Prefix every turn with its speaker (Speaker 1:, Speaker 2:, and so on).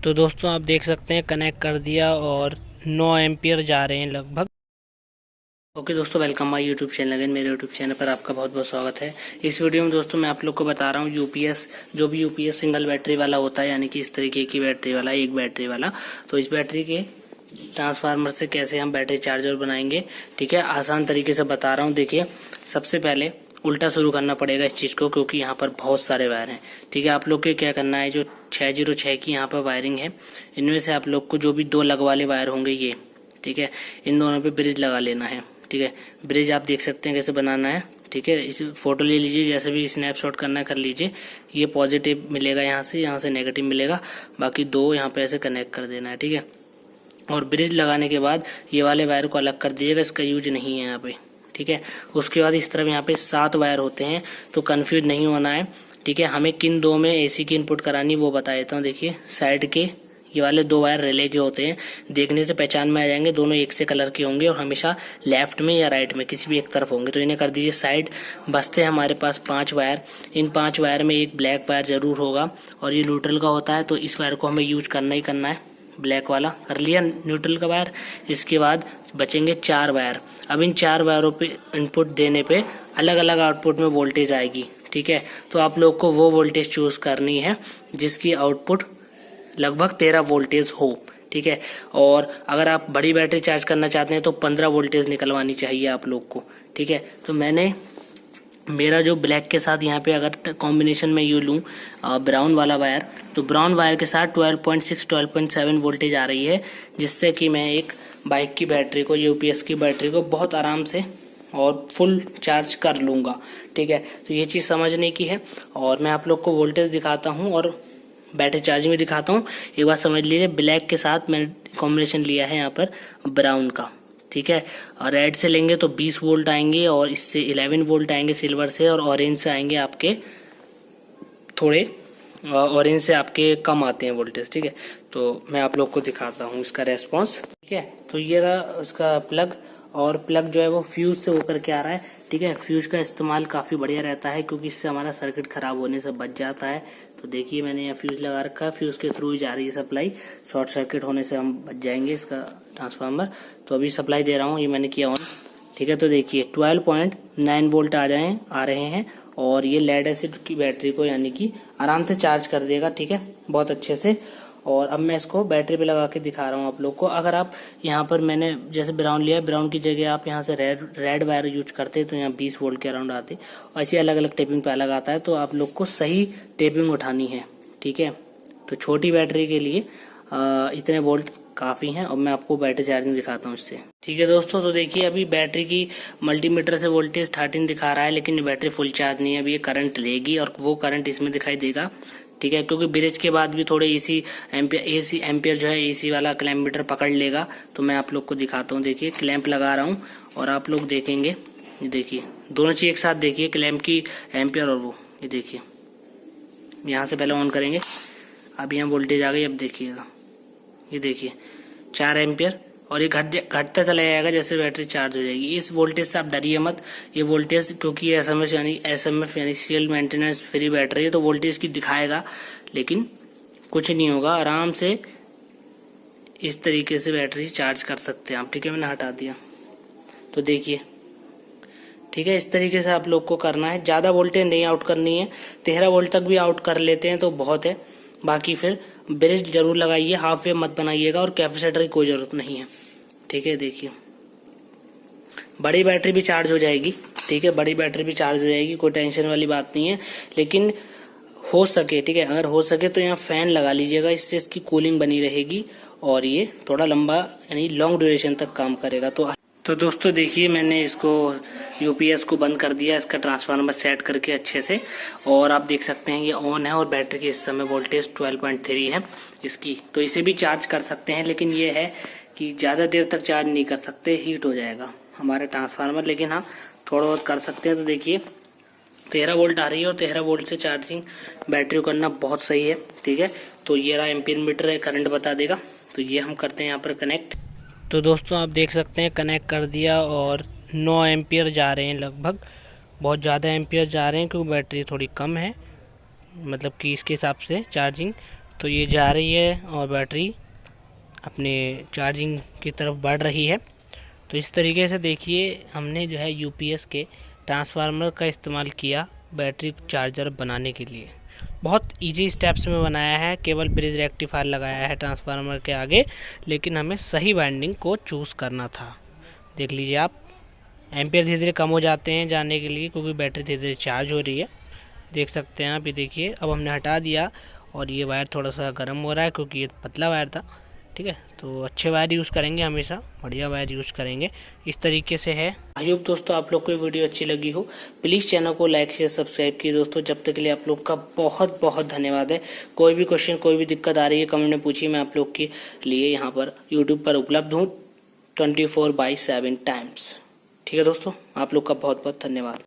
Speaker 1: तो दोस्तों आप देख सकते हैं कनेक्ट कर दिया और 9 एम्पियर जा रहे हैं लगभग। ओके दोस्तों, welcome my YouTube channel. Again मेरे यूट्यूब चैनल पर आपका बहुत बहुत स्वागत है। इस वीडियो में दोस्तों मैं आप लोग को बता रहा हूँ यूपीएस, जो भी यूपीएस सिंगल बैटरी वाला होता है, यानी कि इस तरीके की बैटरी वाला, एक बैटरी वाला, तो इस बैटरी के ट्रांसफार्मर से कैसे हम बैटरी चार्जर बनाएंगे। ठीक है, आसान तरीके से बता रहा हूँ। देखिए, सबसे पहले उल्टा शुरू करना पड़ेगा इस चीज़ को, क्योंकि यहाँ पर बहुत सारे वायर हैं। ठीक है, आप लोग को क्या करना है, जो 606 की यहाँ पर वायरिंग है, इनमें से आप लोग को जो भी दो लग वाले वायर होंगे ये, ठीक है, इन दोनों पे ब्रिज लगा लेना है। ठीक है, ब्रिज आप देख सकते हैं कैसे बनाना है। ठीक है, इस फोटो ले लीजिए, जैसे भी स्नैपशॉट करना है कर लीजिए। ये पॉजिटिव मिलेगा यहाँ से नेगेटिव मिलेगा, बाकी दो यहाँ पे ऐसे कनेक्ट कर देना है। ठीक है, और ब्रिज लगाने के बाद ये वाले वायर को अलग कर दीजिएगा, इसका यूज नहीं है यहाँ पे। ठीक है, उसके बाद इस तरफ यहाँ पे 7 वायर होते हैं, तो कंफ्यूज नहीं होना है। ठीक है, हमें किन दो में एसी की इनपुट करानी वो बता देता हूँ। देखिए, साइड के ये वाले 2 वायर रिले के होते हैं, देखने से पहचान में आ जाएंगे, दोनों एक से कलर के होंगे और हमेशा लेफ्ट में या राइट में किसी भी एक तरफ होंगे, तो इन्हें कर दीजिए साइड। बचते हैं हमारे पास 5 वायर। इन 5 वायर में एक ब्लैक वायर जरूर होगा और ये न्यूट्रल का होता है, तो इस वायर को हमें यूज करना ही करना है। ब्लैक वाला कर लिया, न्यूट्रल का वायर। इसके बाद बचेंगे 4 वायर। अब इन 4 वायरों पे इनपुट देने पे अलग अलग आउटपुट में वोल्टेज आएगी। ठीक है, तो आप लोग को वो वोल्टेज चूज करनी है जिसकी आउटपुट लगभग 13 वोल्टेज हो। ठीक है, और अगर आप बड़ी बैटरी चार्ज करना चाहते हैं तो 15 वोल्टेज निकलवानी चाहिए आप लोग को। ठीक है, तो मेरा जो ब्लैक के साथ यहाँ पे अगर कॉम्बिनेशन में यू लूँ ब्राउन वाला वायर, तो ब्राउन वायर के साथ 12.6 12.7 वोल्टेज आ रही है, जिससे कि मैं एक बाइक की बैटरी को, यूपीएस की बैटरी को बहुत आराम से और फुल चार्ज कर लूँगा। ठीक है, तो ये चीज़ समझने की है, और मैं आप लोग को वोल्टेज दिखाता हूँ और बैटरी चार्जिंग भी दिखाता हूँ। एक बात समझ लीजिए, ब्लैक के साथ मैंने कॉम्बिनेशन लिया है यहाँ पर ब्राउन का। ठीक है, और रेड से लेंगे तो 20 वोल्ट आएंगे, और इससे 11 वोल्ट आएंगे सिल्वर से, और ऑरेंज से आएंगे आपके थोड़े, ऑरेंज से आपके कम आते हैं वोल्टेज। ठीक है, तो मैं आप लोग को दिखाता हूँ इसका रेस्पॉन्स। ठीक है, तो ये रहा उसका प्लग, और प्लग जो है वो फ्यूज से होकर के आ रहा है। ठीक है, फ्यूज का इस्तेमाल काफ़ी बढ़िया रहता है, क्योंकि इससे हमारा सर्किट खराब होने से बच जाता है। तो देखिए, मैंने यहाँ फ्यूज लगा रखा है, फ्यूज के थ्रू ही जा रही है सप्लाई, शॉर्ट सर्किट होने से हम बच जाएंगे इसका ट्रांसफार्मर। तो अभी सप्लाई दे रहा हूँ, ये मैंने किया ऑन। ठीक है, तो देखिए 12.9 वोल्ट आ रहे हैं, और ये लेड एसिड की बैटरी को यानी कि आराम से चार्ज कर देगा। ठीक है, बहुत अच्छे से। और अब मैं इसको बैटरी पे लगा के दिखा रहा हूँ आप लोग को। अगर आप यहाँ पर, मैंने जैसे ब्राउन लिया है, ब्राउन की जगह आप यहाँ से रेड वायर यूज करते तो यहाँ 20 वोल्ट के अराउंड आते, और ऐसे अलग अलग टेपिंग पे अलग आता है, तो आप लोग को सही टेपिंग उठानी है। ठीक है, तो छोटी बैटरी के लिए इतने वोल्ट काफ़ी हैं। अब मैं आपको बैटरी चार्जिंग दिखाता हूँ इससे। ठीक है दोस्तों, तो देखिए अभी बैटरी की मल्टीमीटर से वोल्टेज 13 दिखा रहा है, लेकिन ये बैटरी फुल चार्ज नहीं है। अभी ये करंट लेगी और वो करंट इसमें दिखाई देगा। ठीक है, क्योंकि ब्रिज के बाद भी थोड़े एसी एम्पियर जो है एसी वाला क्लैम्प मीटर पकड़ लेगा। तो मैं आप लोग को दिखाता हूँ। देखिए, क्लैम्प लगा रहा हूँ और आप लोग देखेंगे, ये देखिए दोनों चीज एक साथ देखिए, क्लैम्प की एम्पियर और वो, ये देखिए यहाँ से पहले ऑन करेंगे, अब यहाँ वोल्टेज आ गई। अब देखिएगा, ये देखिए 4 एम्पियर, और ये घटता चला जाएगा जैसे बैटरी चार्ज हो जाएगी। इस वोल्टेज से आप डरिए मत। ये वोल्टेज, क्योंकि ये एसएमएफ यानी सीएल मेंटेनेंस फ्री बैटरी है, तो वोल्टेज की दिखाएगा, लेकिन कुछ नहीं होगा। आराम से इस तरीके से बैटरी चार्ज कर सकते हैं आप। ठीक है, मैंने हटा दिया, तो देखिए। ठीक है, इस तरीके से आप लोग को करना है। ज़्यादा वोल्टेज नहीं आउट करनी है, 13 वोल्ट तक भी आउट कर लेते हैं तो बहुत है। बाकी फिर ब्रिज जरूर लगाइए, हाफ वेव मत बनाइएगा, और कैपेसिटर की कोई जरूरत नहीं है। ठीक है, देखिए बड़ी बैटरी भी चार्ज हो जाएगी। ठीक है, बड़ी बैटरी भी चार्ज हो जाएगी, कोई टेंशन वाली बात नहीं है। लेकिन हो सके, ठीक है, अगर हो सके तो यहाँ फैन लगा लीजिएगा, इससे इसकी कूलिंग बनी रहेगी और ये थोड़ा लंबा यानी लॉन्ग ड्यूरेशन तक काम करेगा। तो दोस्तों देखिए, मैंने इसको यूपीएस को बंद कर दिया, इसका ट्रांसफार्मर सेट करके अच्छे से, और आप देख सकते हैं ये ऑन है, और बैटरी की इस समय वोल्टेज 12.3 है इसकी। तो इसे भी चार्ज कर सकते हैं, लेकिन ये है कि ज़्यादा देर तक चार्ज नहीं कर सकते, हीट हो जाएगा हमारा ट्रांसफार्मर। लेकिन हाँ, थोड़ा बहुत कर सकते हैं। तो देखिए 13 वोल्ट आ रही है, और 13 वोल्ट से चार्जिंग बैटरी को करना बहुत सही है। ठीक है, तो ये रहा एम्पीयर मीटर है, करंट बता देगा। तो ये हम करते हैं यहाँ पर कनेक्ट। तो दोस्तों आप देख सकते हैं कनेक्ट कर दिया, और 9 एम्पियर जा रहे हैं लगभग। बहुत ज़्यादा एम्पियर जा रहे हैं, क्योंकि बैटरी थोड़ी कम है, मतलब कि इसके हिसाब से चार्जिंग। तो ये जा रही है और बैटरी अपने चार्जिंग की तरफ बढ़ रही है। तो इस तरीके से देखिए हमने जो है यूपीएस के ट्रांसफार्मर का इस्तेमाल किया बैटरी चार्जर बनाने के लिए। बहुत इजी स्टेप्स में बनाया है, केवल ब्रिज रेक्टिफायर लगाया है ट्रांसफार्मर के आगे, लेकिन हमें सही वाइंडिंग को चूज़ करना था। देख लीजिए आप, एम्पियर धीरे धीरे कम हो जाते हैं जाने के लिए क्योंकि बैटरी धीरे धीरे चार्ज हो रही है। देख सकते हैं आप, ये देखिए अब हमने हटा दिया और ये वायर थोड़ा सा गर्म हो रहा है क्योंकि ये पतला वायर था। ठीक है, तो अच्छे वायर यूज़ करेंगे, हमेशा बढ़िया वायर यूज़ करेंगे। इस तरीके से है। आई होप दोस्तों आप लोग को वीडियो अच्छी लगी हो। प्लीज़ चैनल को लाइक शेयर सब्सक्राइब कीजिए दोस्तों। जब तक के लिए आप लोग का बहुत बहुत धन्यवाद है। कोई भी क्वेश्चन कोई भी दिक्कत आ रही है कमेंट में पूछिए, मैं आप लोग के लिए यहाँ पर यूट्यूब पर उपलब्ध हूँ 24/7 टाइम्स। ठीक है दोस्तों, आप लोग का बहुत बहुत धन्यवाद।